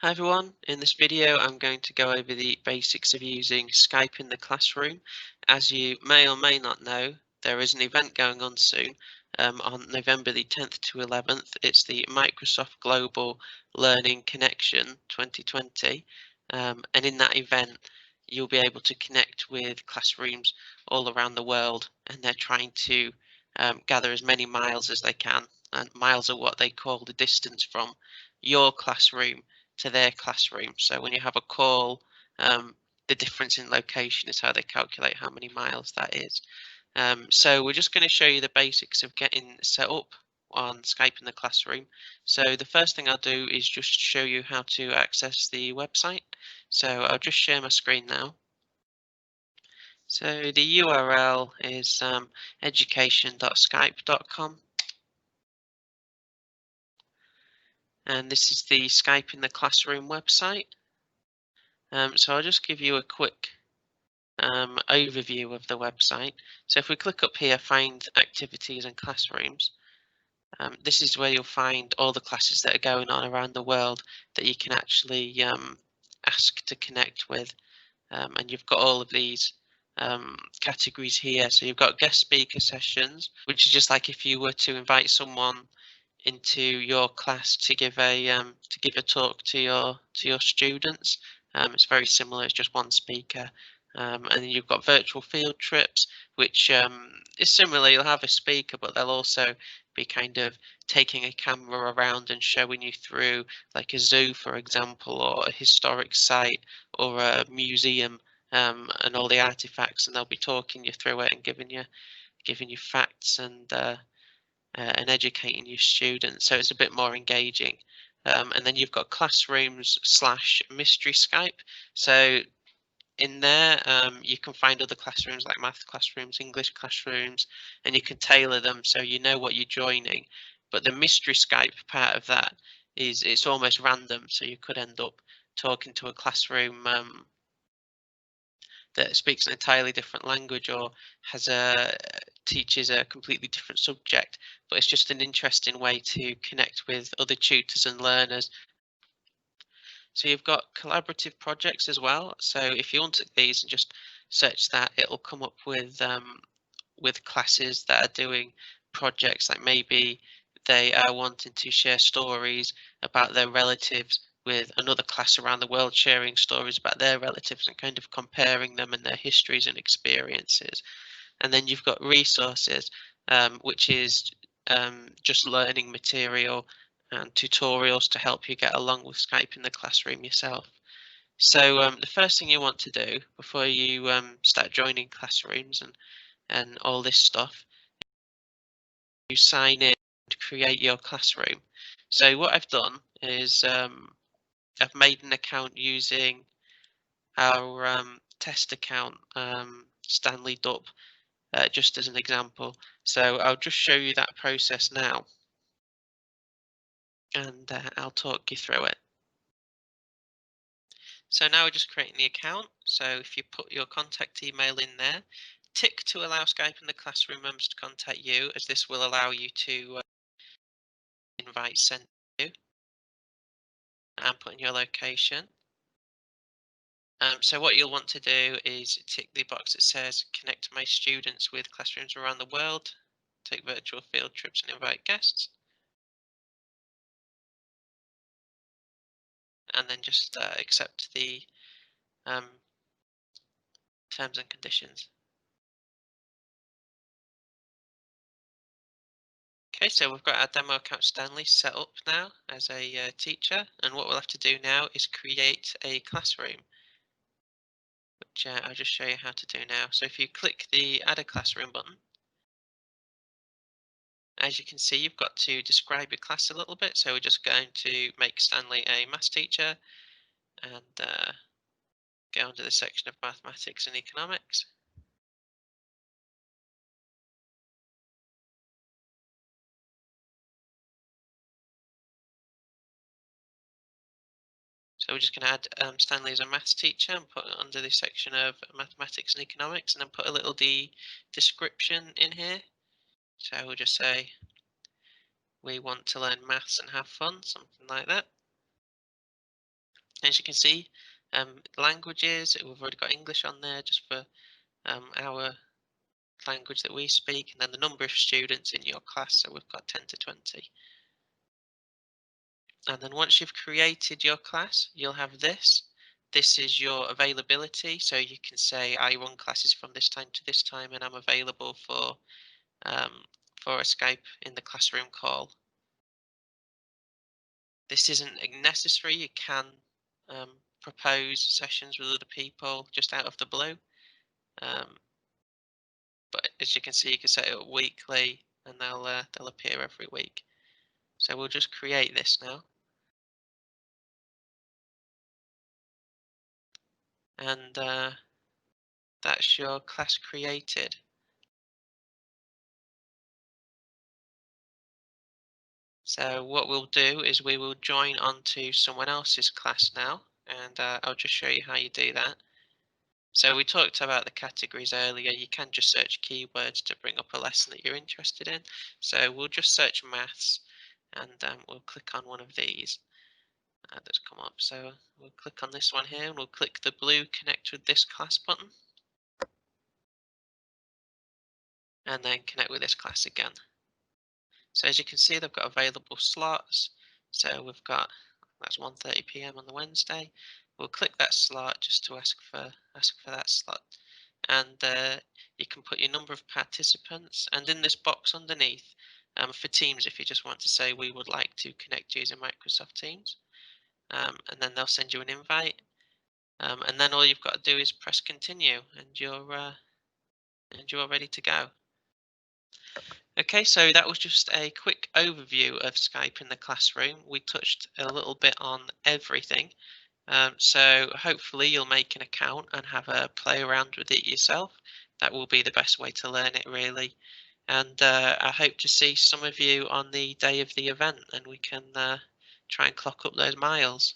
Hi everyone, in this video I'm going to go over the basics of using Skype in the classroom. As you may or may not know, there is an event going on soon on November the 10th to 11th. It's the Microsoft Global Learning Connection 2020 and in that event you'll be able to connect with classrooms all around the world, and they're trying to gather as many miles as they can, and miles are what they call the distance from your classroom to their classroom. So when you have a call, the difference in location is how they calculate how many miles that is. So we're just going to show you the basics of getting set up on Skype in the classroom. So the first thing I'll do is just show you how to access the website. So I'll just share my screen now. So the URL is education.skype.com. And this is the Skype in the Classroom website. So I'll just give you a quick overview of the website. So if we click up here, find activities and classrooms, this is where you'll find all the classes that are going on around the world that you can actually ask to connect with. And you've got all of these categories here. So you've got guest speaker sessions, which is just like if you were to invite someone into your class to give a talk to your students. It's very similar. It's just one speaker. And then you've got virtual field trips, which is similar. You'll have a speaker, but they'll also be kind of taking a camera around and showing you through, like a zoo, for example, or a historic site or a museum, and all the artifacts, and they'll be talking you through it and giving you facts and educating your students, so it's a bit more engaging. And then you've got classrooms / mystery Skype. So in there you can find other classrooms like math classrooms, English classrooms, and you can tailor them so you know what you're joining. But the mystery Skype part of that is it's almost random, so you could end up talking to a classroom that speaks an entirely different language or teaches a completely different subject, but it's just an interesting way to connect with other tutors and learners. So you've got collaborative projects as well. So if you untick these and just search that, it'll come up with classes that are doing projects, like maybe they are wanting to share stories about their relatives with another class around the world, sharing stories about their relatives and kind of comparing them and their histories and experiences. And then you've got resources, which is just learning material and tutorials to help you get along with Skype in the classroom yourself. So the first thing you want to do before you start joining classrooms and all this stuff, you sign in to create your classroom. So what I've done is I've made an account using our test account, Stanley Dup, just as an example. So I'll just show you that process now, and I'll talk you through it. So now we're just creating the account. So if you put your contact email in there, tick to allow Skype in the classroom members to contact you, as this will allow you to invite sent to you, and put in your location. So what you'll want to do is tick the box that says connect my students with classrooms around the world, take virtual field trips and invite guests, and then just accept the terms and conditions. Okay, so we've got our demo account Stanley set up now as a teacher, and what we'll have to do now is create a classroom, which I'll just show you how to do now. So if you click the add a classroom button, as you can see, you've got to describe your class a little bit. So we're just going to make Stanley a maths teacher and go into the section of mathematics and economics. So we're just going to add Stanley as a maths teacher and put it under the section of mathematics and economics, and then put a little description in here. So we'll just say we want to learn maths and have fun, something like that. As you can see, languages, we've already got English on there just for our language that we speak, and then the number of students in your class, so we've got 10 to 20. And then once you've created your class, you'll have this. This is your availability, so you can say I run classes from this time to this time, and I'm available um, for a Skype in the classroom call. This isn't necessary. You can propose sessions with other people just out of the blue. But as you can see, you can set it up weekly, and they'll appear every week. So we'll just create this now, and that's your class created. So what we'll do is we will join onto someone else's class now, and I'll just show you how you do that. So we talked about the categories earlier. You can just search keywords to bring up a lesson that you're interested in. So we'll just search maths, and we'll click on one of these that's come up. So we'll click on this one here, and we'll click the blue connect with this class button, and then connect with this class again. So as you can see, they've got available slots. So we've got, that's 1:30 p.m. on the Wednesday. We'll click that slot just to ask for that slot, and you can put your number of participants, and in this box underneath, for Teams, if you just want to say we would like to connect using Microsoft Teams, and then they'll send you an invite, and then all you've got to do is press continue, and you're ready to go. Okay, so that was just a quick overview of Skype in the classroom. We touched a little bit on everything. So hopefully you'll make an account and have a play around with it yourself. That will be the best way to learn it, really. And I hope to see some of you on the day of the event, and we can try and clock up those miles.